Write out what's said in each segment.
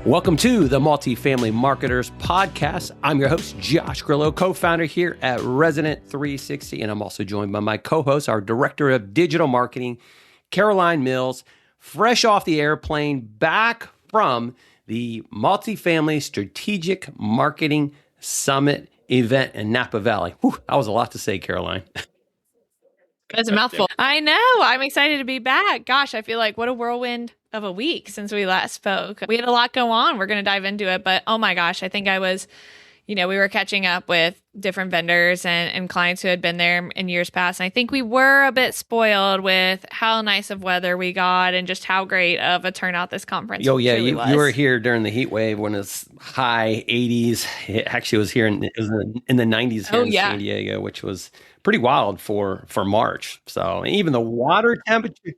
Welcome to the Multifamily Marketers Podcast. I'm your host, Josh Grillo, co-founder here at Resident 360, and I'm also joined by my co-host, our Director of Digital Marketing, Caroline Mills, fresh off the airplane, back from the Multifamily Strategic Marketing Summit event in Napa Valley. Whew, that was a lot to say, Caroline. That's a mouthful. I know. I'm excited to be back. Gosh, I feel like what a whirlwind of a week since we last spoke. We had a lot go on. We're going to dive into it. But oh my gosh, I think I was, we were catching up with different vendors and clients who had been there in years past. And I think we were a bit spoiled with how nice of weather we got and just how great of a turnout this conference Oh yeah, truly you were here during the heat wave when it's high 80s. It actually was here in the 90s here in San Diego, which was pretty wild for March. So even the water temperature,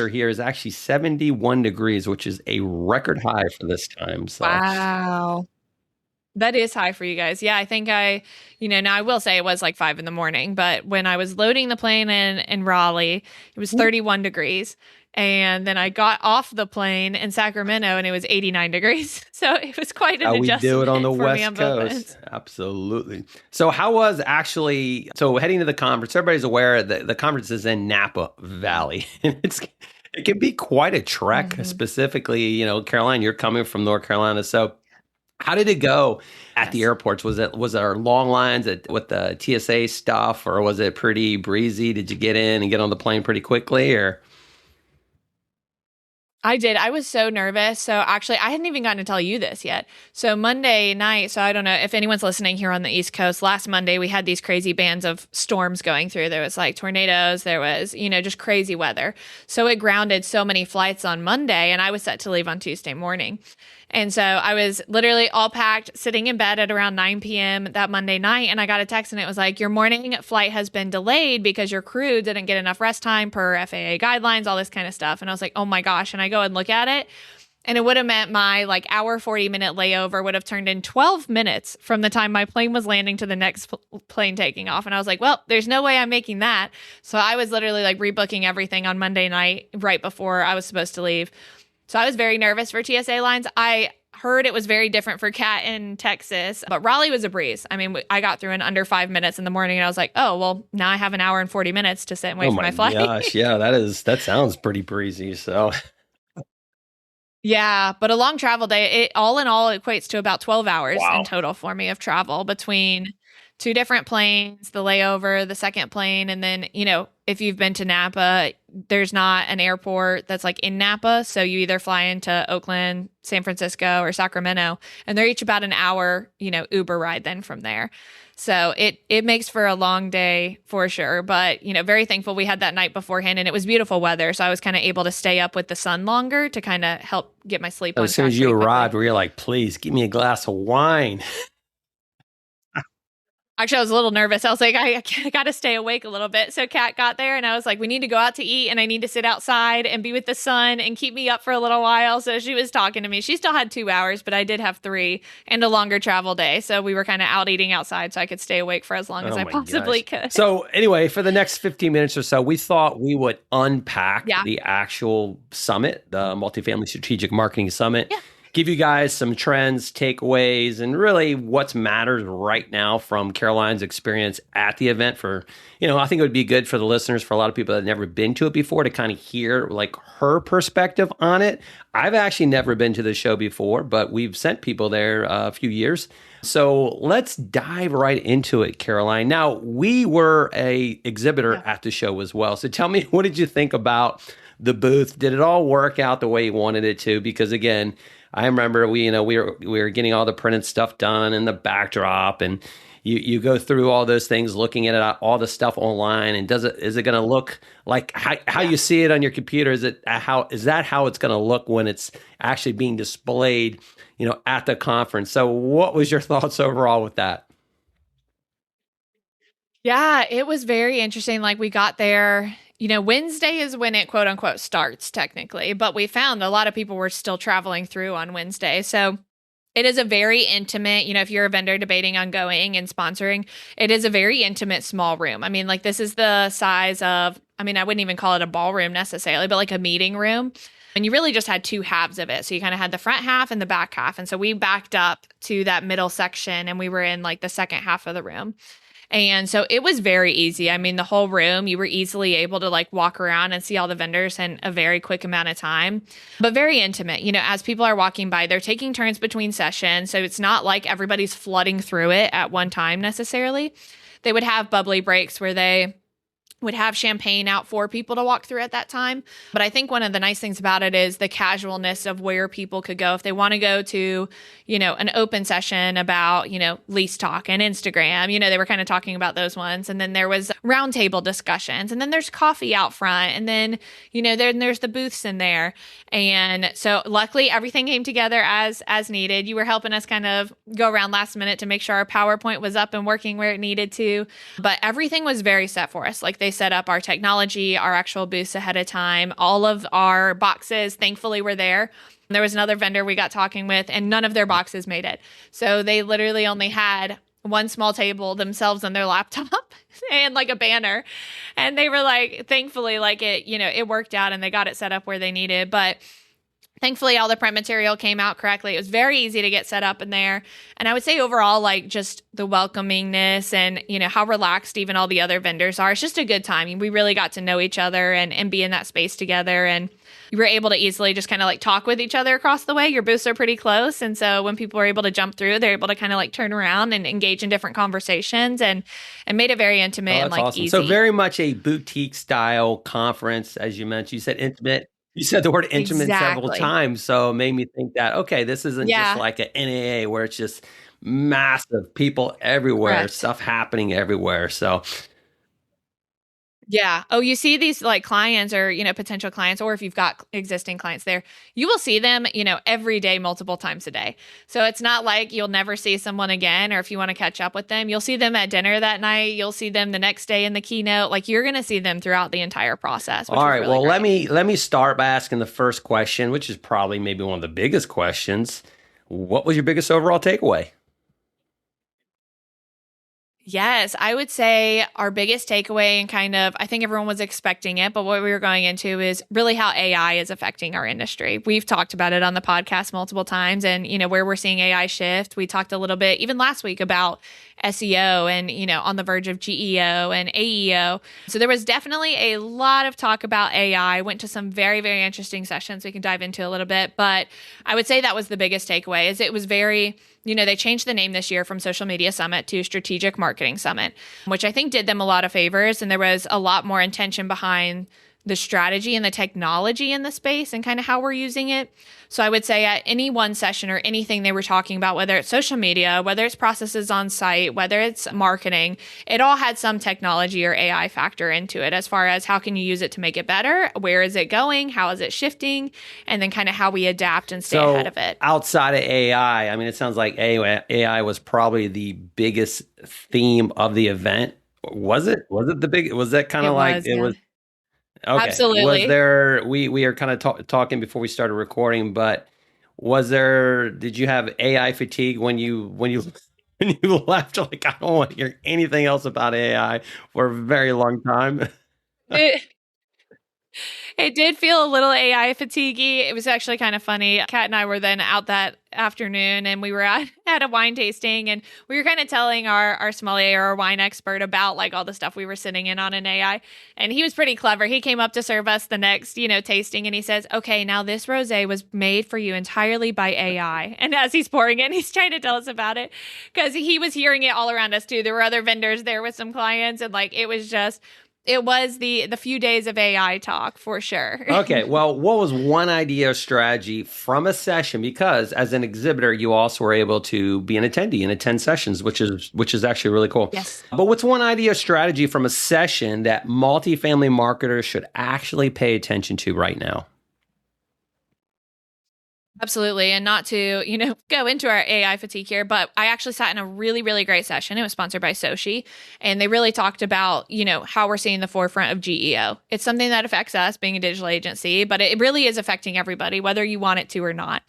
here is actually 71 degrees, which is a record high for this time. So. Wow. That is high for you guys. Yeah, I think now I will say it was like 5 a.m, but when I was loading the plane in Raleigh, it was 31 degrees. And then I got off the plane in Sacramento and it was 89 degrees. So it was quite an adjustment. We do it on the West Coast. Absolutely. So so heading to the conference, everybody's aware that the conference is in Napa Valley. And it can be quite a trek, specifically, Caroline, you're coming from North Carolina. So how did it go at the airports? Was there long lines with the TSA stuff, or was it pretty breezy? Did you get in and get on the plane pretty quickly, or? I did. I was so nervous. So actually, I hadn't even gotten to tell you this yet. So Monday night, so I don't know if anyone's listening here on the East Coast, last Monday, we had these crazy bands of storms going through. There was like tornadoes. There was, just crazy weather. So it grounded so many flights on Monday, and I was set to leave on Tuesday morning. And so I was literally all packed, sitting in bed at around 9 p.m. that Monday night. And I got a text and it was like, your morning flight has been delayed because your crew didn't get enough rest time per FAA guidelines, all this kind of stuff. And I was like, oh my gosh. And I go and look at it. And it would have meant my hour, 40-minute layover would have turned in 12 minutes from the time my plane was landing to the next plane taking off. And I was like, well, there's no way I'm making that. So I was literally rebooking everything on Monday night right before I was supposed to leave. So I was very nervous for TSA lines. I heard it was very different for Cat in Texas, but Raleigh was a breeze. I mean, I got through in under 5 minutes in the morning, and I was like, oh, well, now I have an hour and 40 minutes to sit and wait for my flight. Oh my gosh, yeah, that sounds pretty breezy. So, yeah, but a long travel day, it all in all equates to about 12 hours in total for me of travel between 2 different planes, the layover, the second plane, and then, if you've been to Napa, there's not an airport that's in Napa. So you either fly into Oakland, San Francisco, or Sacramento, and they're each about an hour, Uber ride then from there. So it makes for a long day for sure. But, very thankful we had that night beforehand, and it was beautiful weather. So I was kind of able to stay up with the sun longer to kind of help get my sleep on. As soon as you arrived, we were like, please give me a glass of wine. Actually, I was a little nervous. I was like, I got to stay awake a little bit. So Kat got there and I was like, we need to go out to eat and I need to sit outside and be with the sun and keep me up for a little while. So she was talking to me. She still had 2 hours, but I did have 3 and a longer travel day. So we were kind of out eating outside so I could stay awake for as long as I possibly could. So anyway, for the next 15 minutes or so, we thought we would unpack the actual summit, the Multifamily Strategic Marketing Summit. Yeah. Give you guys some trends, takeaways, and really what matters right now from Caroline's experience at the event. For, I think it would be good for the listeners, for a lot of people that have never been to it before, to kind of hear her perspective on it. I've actually never been to the show before, but we've sent people there a few years. So let's dive right into it, Caroline. Now, we were a exhibitor at the show as well. So tell me, what did you think about the booth? Did it all work out the way you wanted it to? Because again, I remember we were getting all the printed stuff done and the backdrop, and you go through all those things, looking at all the stuff online, and is it going to look like how you see it on your computer? Is that how it's going to look when it's actually being displayed, at the conference? So what was your thoughts overall with that? Yeah, it was very interesting. We got there. Wednesday is when it quote unquote starts technically, but we found a lot of people were still traveling through on Wednesday. So it is a very intimate, if you're a vendor debating on going and sponsoring, it is a very intimate small room. I mean, this is the size of I mean, I wouldn't even call it a ballroom necessarily, but like a meeting room. And you really just had two halves of it. So you kind of had the front half and the back half. And so we backed up to that middle section and we were in like the second half of the room. And so it was very easy. I mean, the whole room, you were easily able to like walk around and see all the vendors in a very quick amount of time, but very intimate. You know, as people are walking by, they're taking turns between sessions. So it's not like everybody's flooding through it at one time necessarily. They would have bubbly breaks where they would have champagne out for people to walk through at that time. But I think one of the nice things about it is the casualness of where people could go. If they want to go to, you know, an open session about, you know, lease talk and Instagram, you know, they were kind of talking about those ones. And then there was roundtable discussions, and then there's coffee out front. And then, you know, there's the booths in there. And so luckily everything came together as needed. You were helping us kind of go around last minute to make sure our PowerPoint was up and working where it needed to. But everything was very set for us. Like they set up our technology, our actual booths ahead of time. All of our boxes, thankfully, were there. There was another vendor we got talking with, and none of their boxes made it. So they literally only had one small table themselves and their laptop and like a banner. And they were like, thankfully, like it, you know, it worked out and they got it set up where they needed. But thankfully, all the print material came out correctly. It was very easy to get set up in there. And I would say overall, like just the welcomingness and, you know, how relaxed even all the other vendors are. It's just a good time. We really got to know each other and be in that space together. And you were able to easily just kind of like talk with each other across the way. Your booths are pretty close. And so when people were able to jump through, they're able to kind of like turn around and engage in different conversations and made it very intimate and like awesome. easy. So very much a boutique style conference, as you mentioned. You said intimate. You said the word intimate several times, so it made me think that, okay, this isn't just like an NAA where it's just massive people everywhere, stuff happening everywhere. So yeah. Oh, you see these like clients or, you know, potential clients, or if you've got existing clients there, you will see them, you know, every day, multiple times a day. So it's not like you'll never see someone again, or if you want to catch up with them, you'll see them at dinner that night. You'll see them the next day in the keynote. Like you're going to see them throughout the entire process. All right. Really well, great. let me start by asking the first question, which is probably maybe one of the biggest questions. What was your biggest overall takeaway? Yes, I would say our biggest takeaway and kind of, I think everyone was expecting it, but what we were going into is really how AI is affecting our industry. We've talked about it on the podcast multiple times and, you know, where we're seeing AI shift. We talked a little bit even last week about SEO and, you know, on the verge of GEO and AEO. So there was definitely a lot of talk about AI. Went to some very, very interesting sessions we can dive into a little bit, but I would say that was the biggest takeaway is it was very, you know, they changed the name this year from Social Media Summit to Strategic Marketing Summit, which I think did them a lot of favors. And there was a lot more intention behind the strategy and the technology in the space and kind of how we're using it. So I would say at any one session or anything they were talking about, whether it's social media, whether it's processes on site, whether it's marketing, it all had some technology or AI factor into it as far as how can you use it to make it better? Where is it going? How is it shifting? And then kind of how we adapt and stay ahead of it. Outside of AI, I mean, it sounds like AI was probably the biggest theme of the event. Was it? Was it the big? Was that kind of like it was? Okay. Absolutely. Was there, we are kind of talking before we started recording, but did you have AI fatigue when you when you left? Like, I don't want to hear anything else about AI for a very long time. It did feel a little AI fatiguey. It was actually kind of funny. Kat and I were then out that afternoon and we were at a wine tasting and we were kind of telling our sommelier or wine expert about like all the stuff we were sitting in on an AI. And he was pretty clever. He came up to serve us the next, you know, tasting and he says, okay, now this rosé was made for you entirely by AI. And as he's pouring it, he's trying to tell us about it because he was hearing it all around us too. There were other vendors there with some clients and like it was the few days of AI talk for sure. Okay. Well, what was one idea or strategy from a session? Because as an exhibitor, you also were able to be an attendee and attend sessions, which is actually really cool. Yes. But what's one idea or strategy from a session that multifamily marketers should actually pay attention to right now? Absolutely. And not to, you know, go into our AI fatigue here, but I actually sat in a really, really great session. It was sponsored by Sochi. And they really talked about, you know, how we're seeing the forefront of GEO. It's something that affects us being a digital agency, but it really is affecting everybody, whether you want it to or not.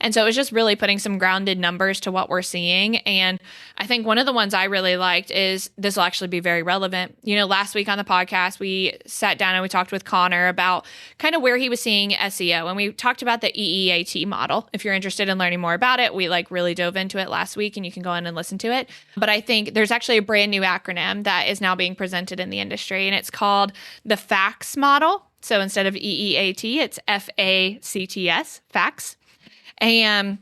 And so it was just really putting some grounded numbers to what we're seeing. And I think one of the ones I really liked is this will actually be very relevant. Last week on the podcast, we sat down and we talked with Connor about kind of where he was seeing SEO. And we talked about the EEAT model. If you're interested in learning more about it, we really dove into it last week, and you can go in and listen to it. But I think there's actually a brand new acronym that is now being presented in the industry, and it's called the FACTS model. So instead of EEAT, it's FACTS, FACTS. And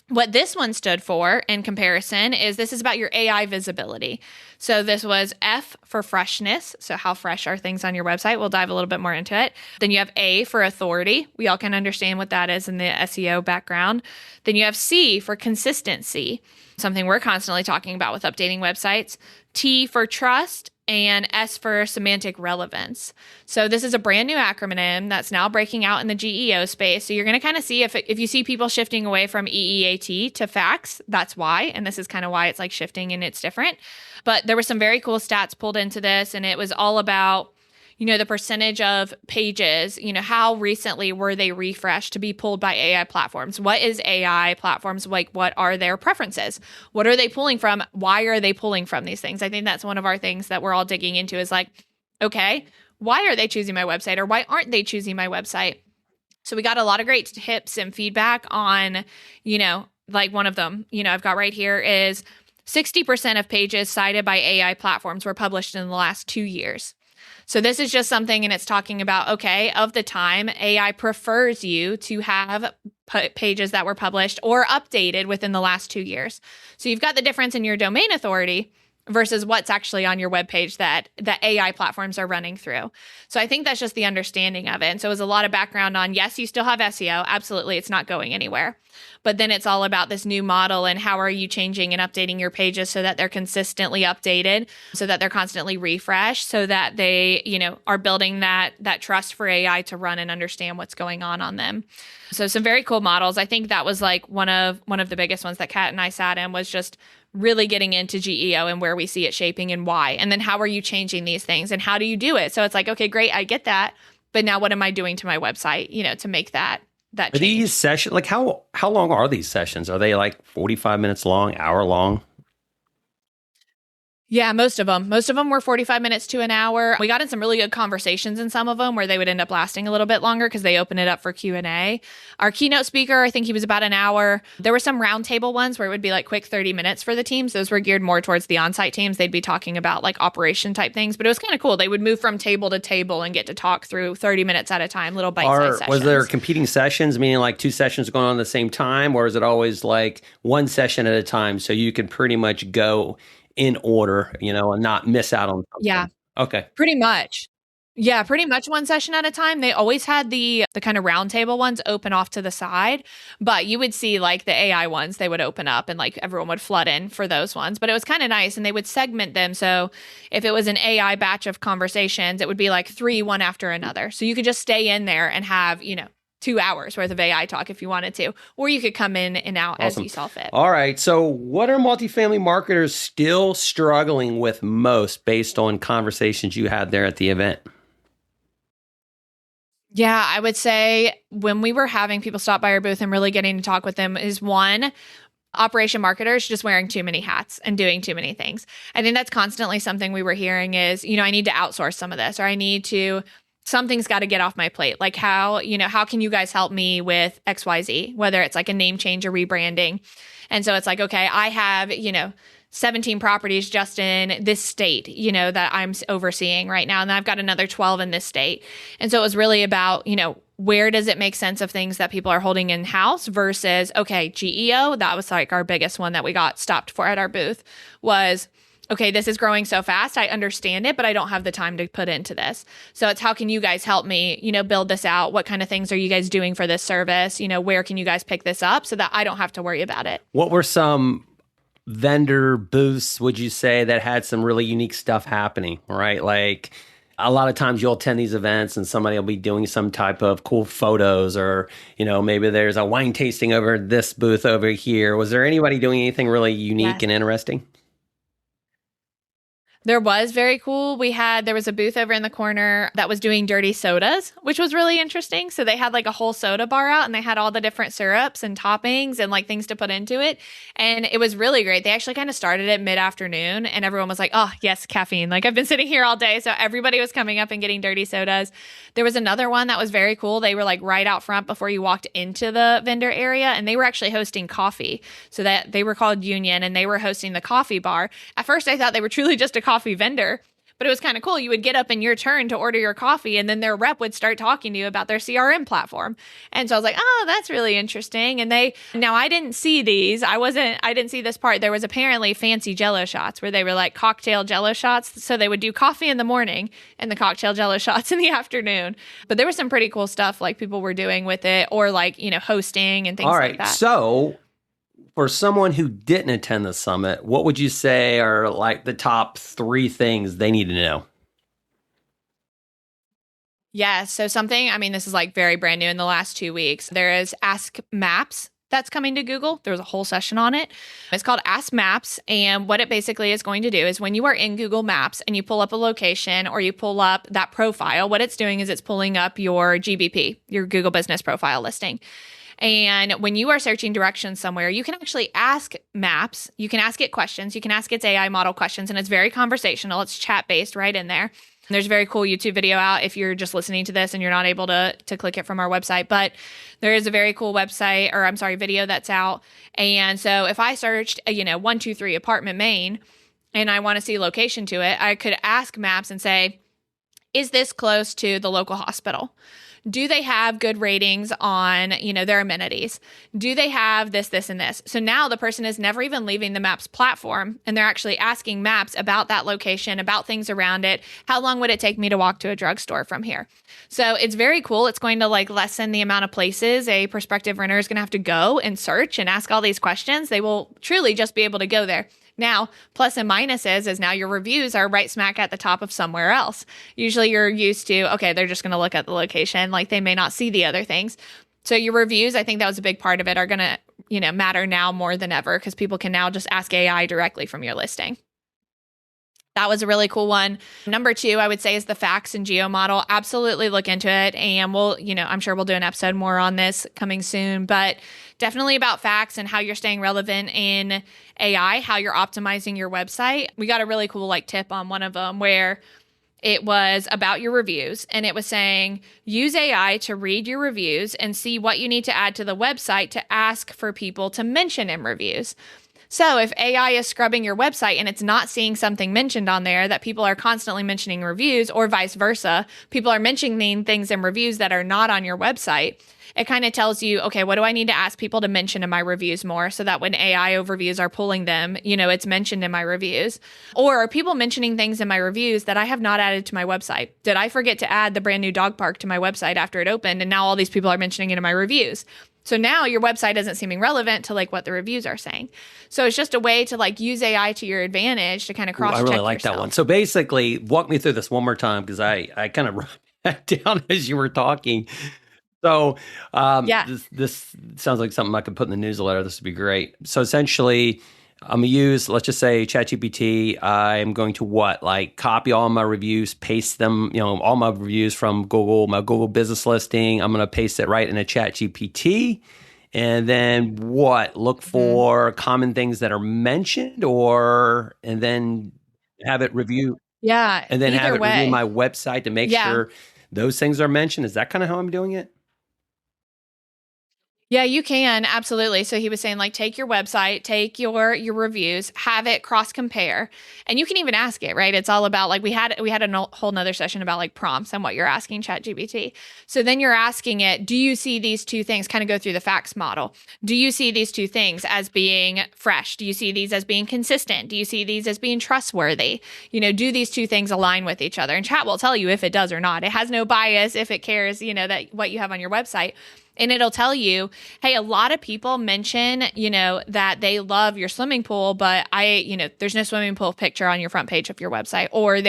what this one stood for in comparison is this is about your AI visibility. So this was F for freshness. So how fresh are things on your website? We'll dive a little bit more into it. Then you have A for authority. We all can understand what that is in the SEO background. Then you have C for consistency, something we're constantly talking about with updating websites. T for trust, and S for semantic relevance. So this is a brand new acronym that's now breaking out in the GEO space. So you're going to kind of see if you see people shifting away from EEAT to FACTS, that's why. And this is kind of why it's like shifting and it's different. But there were some very cool stats pulled into this, and it was all about the percentage of pages, how recently were they refreshed to be pulled by AI platforms? What is AI platforms like? What are their preferences? What are they pulling from? Why are they pulling from these things? I think that's one of our things that we're all digging into is like, okay, why are they choosing my website, or why aren't they choosing my website? So we got a lot of great tips and feedback on, like one of them, I've got right here is 60% of pages cited by AI platforms were published in the last 2 years. So this is just something, and it's talking about, okay, of the time, AI prefers you to have pages that were published or updated within the last 2 years. So you've got the difference in your domain authority versus what's actually on your webpage that the AI platforms are running through. So I think that's just the understanding of it. And so it was a lot of background on, yes, you still have SEO. Absolutely, it's not going anywhere. But then it's all about this new model and how are you changing and updating your pages so that they're consistently updated, so that they're constantly refreshed, so that they, are building that trust for AI to run and understand what's going on them. So some very cool models. I think that was like one of the biggest ones that Kat and I sat in was just really getting into GEO and where we see it shaping and why. And then how are you changing these things and how do you do it? So it's like, okay, great, I get that. But now what am I doing to my website, to make that change? Are these sessions, like how long are these sessions? Are they like 45 minutes long, hour long? Yeah, most of them were 45 minutes to an hour. We got in some really good conversations in some of them where they would end up lasting a little bit longer because they open it up for Q&A. Our keynote speaker, I think he was about an hour. There were some roundtable ones where it would be like quick 30 minutes for the teams. Those were geared more towards the on-site teams. They'd be talking about like operation type things, but it was kind of cool. They would move from table to table and get to talk through 30 minutes at a time, little bite-sized sessions. Was there competing sessions, meaning like two sessions going on at the same time, or is it always like one session at a time so you can pretty much go in order, and not miss out on something? Yeah. Okay. Pretty much. Yeah, pretty much one session at a time. They always had the kind of roundtable ones open off to the side, but you would see like the AI ones, they would open up and like everyone would flood in for those ones. But it was kind of nice, and they would segment them. So if it was an AI batch of conversations, it would be like 3, one after another. So you could just stay in there and have, 2 hours worth of AI talk if you wanted to, or you could come in and out as you saw fit. All right. So what are multifamily marketers still struggling with most based on conversations you had there at the event? Yeah, I would say when we were having people stop by our booth and really getting to talk with them is one, operation marketers just wearing too many hats and doing too many things. I think that's constantly something we were hearing is, I need to outsource some of this, or I need to something's got to get off my plate. Like how can you guys help me with XYZ, whether it's like a name change or rebranding. And so it's like, okay, I have, 17 properties just in this state, that I'm overseeing right now. And I've got another 12 in this state. And so it was really about, where does it make sense of things that people are holding in-house versus, okay, GEO, that was like our biggest one that we got stopped for at our booth was, okay, this is growing so fast. I understand it, but I don't have the time to put into this. So it's how can you guys help me, build this out? What kind of things are you guys doing for this service? Where can you guys pick this up so that I don't have to worry about it? What were some vendor booths, would you say, that had some really unique stuff happening, right? Like a lot of times you'll attend these events and somebody will be doing some type of cool photos or, maybe there's a wine tasting over this booth over here. Was there anybody doing anything really unique and interesting? There was very cool. There was a booth over in the corner that was doing dirty sodas, which was really interesting. So they had like a whole soda bar out and they had all the different syrups and toppings and like things to put into it. And it was really great. They actually kind of started at mid-afternoon and everyone was like, oh, yes, caffeine. Like I've been sitting here all day. So everybody was coming up and getting dirty sodas. There was another one that was very cool. They were like right out front before you walked into the vendor area and they were actually hosting coffee. So that they were called Union and they were hosting the coffee bar. At first I thought they were truly just a coffee vendor, but it was kind of cool. You would get up in your turn to order your coffee and then their rep would start talking to you about their CRM platform. And so I was like, oh, that's really interesting. And now I didn't see these. I didn't see this part. There was apparently fancy Jello shots where they were like cocktail Jello shots. So they would do coffee in the morning and the cocktail Jello shots in the afternoon. But there was some pretty cool stuff like people were doing with it or like, hosting and things like that. So for someone who didn't attend the summit, what would you say are like the top 3 things they need to know? Yeah. So this is like very brand new in the last 2 weeks. There is Ask Maps that's coming to Google. There was a whole session on it. It's called Ask Maps. And what it basically is going to do is when you are in Google Maps and you pull up a location or you pull up that profile, what it's doing is it's pulling up your GBP, your Google Business Profile listing. And when you are searching directions somewhere, you can actually ask Maps. You can ask it questions. You can ask its AI model questions, and it's very conversational. It's chat-based right in there. And there's a very cool YouTube video out if you're just listening to this and you're not able to click it from our website. But there is a very cool video that's out. And so if I searched, 123 apartment Maine, and I want to see location to it, I could ask Maps and say, is this close to the local hospital? Do they have good ratings on, their amenities? Do they have this, this, and this? So now the person is never even leaving the Maps platform and they're actually asking Maps about that location, about things around it. How long would it take me to walk to a drugstore from here? So it's very cool. It's going to like lessen the amount of places a prospective renter is going to have to go and search and ask all these questions. They will truly just be able to go there. Now, plus and minuses is now your reviews are right smack at the top of somewhere else. Usually you're used to, okay, they're just going to look at the location, like they may not see the other things. So your reviews, I think that was a big part of it, are going to, matter now more than ever because people can now just ask AI directly from your listing. That was a really cool one. Number 2, I would say, is the facts and geo model. Absolutely look into it. And I'm sure we'll do an episode more on this coming soon, but definitely about facts and how you're staying relevant in AI, how you're optimizing your website. We got a really cool tip on one of them where it was about your reviews and it was saying, use AI to read your reviews and see what you need to add to the website to ask for people to mention in reviews. So if AI is scrubbing your website and it's not seeing something mentioned on there that people are constantly mentioning in reviews, or vice versa, people are mentioning things in reviews that are not on your website, it kind of tells you, okay, what do I need to ask people to mention in my reviews more so that when AI overviews are pulling them, it's mentioned in my reviews? Or are people mentioning things in my reviews that I have not added to my website? Did I forget to add the brand new dog park to my website after it opened and now all these people are mentioning it in my reviews? So now your website isn't seeming relevant to what the reviews are saying. So it's just a way to use AI to your advantage to kind of cross-check yourself. I really like that one. So basically, walk me through this one more time because I kind of wrote that down as you were talking. So this sounds like something I could put in the newsletter. This would be great. So essentially, I'm going to use, let's just say, ChatGPT. I'm going to copy all my reviews, paste them, all my reviews from Google, my Google business listing. I'm going to paste it right in a ChatGPT. And then look for common things that are mentioned and then have it review. Yeah. And then have it review my website to make sure those things are mentioned. Is that kind of how I'm doing it? Yeah, you can. Absolutely. So he was saying take your website, take your reviews, have it cross compare. And you can even ask it, right? It's all about we had a whole nother session about prompts and what you're asking ChatGPT. So then you're asking it, do you see these two things, kind of go through the facts model? Do you see these two things as being fresh? Do you see these as being consistent? Do you see these as being trustworthy? Do these two things align with each other? And chat will tell you if it does or not. It has no bias if it cares, that what you have on your website. And it'll tell you, hey, a lot of people mention, that they love your swimming pool, but there's no swimming pool picture on your front page of your website. Or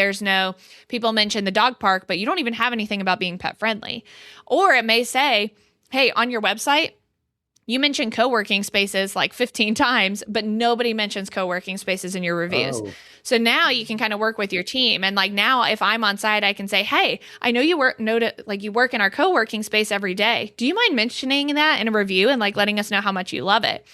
people mention the dog park, but you don't even have anything about being pet friendly. Or it may say, hey, on your website, You mentioned co-working spaces like 15 times, but nobody mentions co-working spaces in your reviews. Oh. So now you can kind of work with your team. And like now, if I'm on site, I can say, hey, I know you work in our co-working space every day. Do you mind mentioning that in a review and like letting us know how much you love it?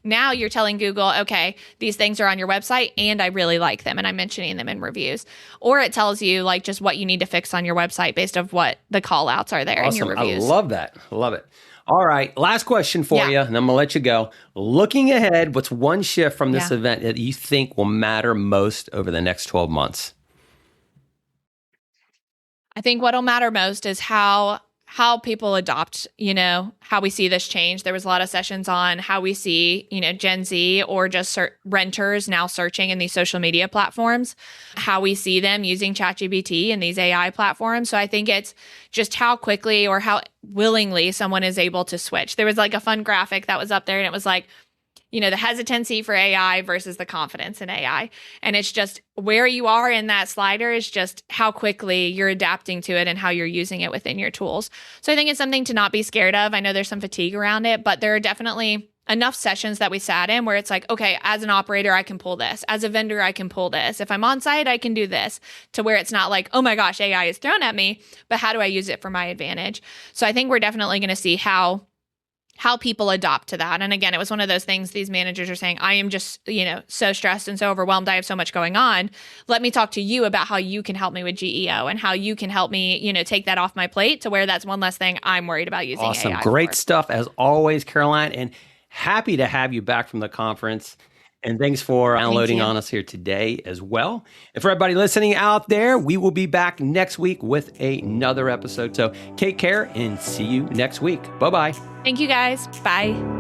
Now you're telling Google, okay, these things are on your website and I really like them and I'm mentioning them in reviews. Or it tells you like just what you need to fix on your website based on what the call outs are there in your reviews. I love that. Love it. All right. Last question for you, and I'm going to let you go. Looking ahead, what's one shift from this event that you think will matter most over the next 12 months? I think what'll matter most is how people adopt, how we see this change. There was a lot of sessions on how we see, Gen Z or just renters now searching in these social media platforms, how we see them using ChatGPT and these AI platforms. So I think it's just how quickly or how willingly someone is able to switch. There was like a fun graphic that was up there and it was like, the hesitancy for AI versus the confidence in AI. And it's just where you are in that slider is just how quickly you're adapting to it and how you're using it within your tools. So I think it's something to not be scared of. I know there's some fatigue around it, but there are definitely enough sessions that we sat in where it's like, okay, as an operator, I can pull this. As a vendor, I can pull this. If I'm on site, I can do this, to where it's not like, oh my gosh, AI is thrown at me, but how do I use it for my advantage? So I think we're definitely going to see how people adopt to that. And again, it was one of those things these managers are saying, I am just, so stressed and so overwhelmed. I have so much going on. Let me talk to you about how you can help me with GEO and how you can help me, take that off my plate, to where that's one less thing I'm worried about using awesome. AI Great for. stuff as always, Caroline, and happy to have you back from the conference. And thanks for downloading on us here today as well. And for everybody listening out there, we will be back next week with another episode. So take care and see you next week. Bye-bye. Thank you guys. Bye.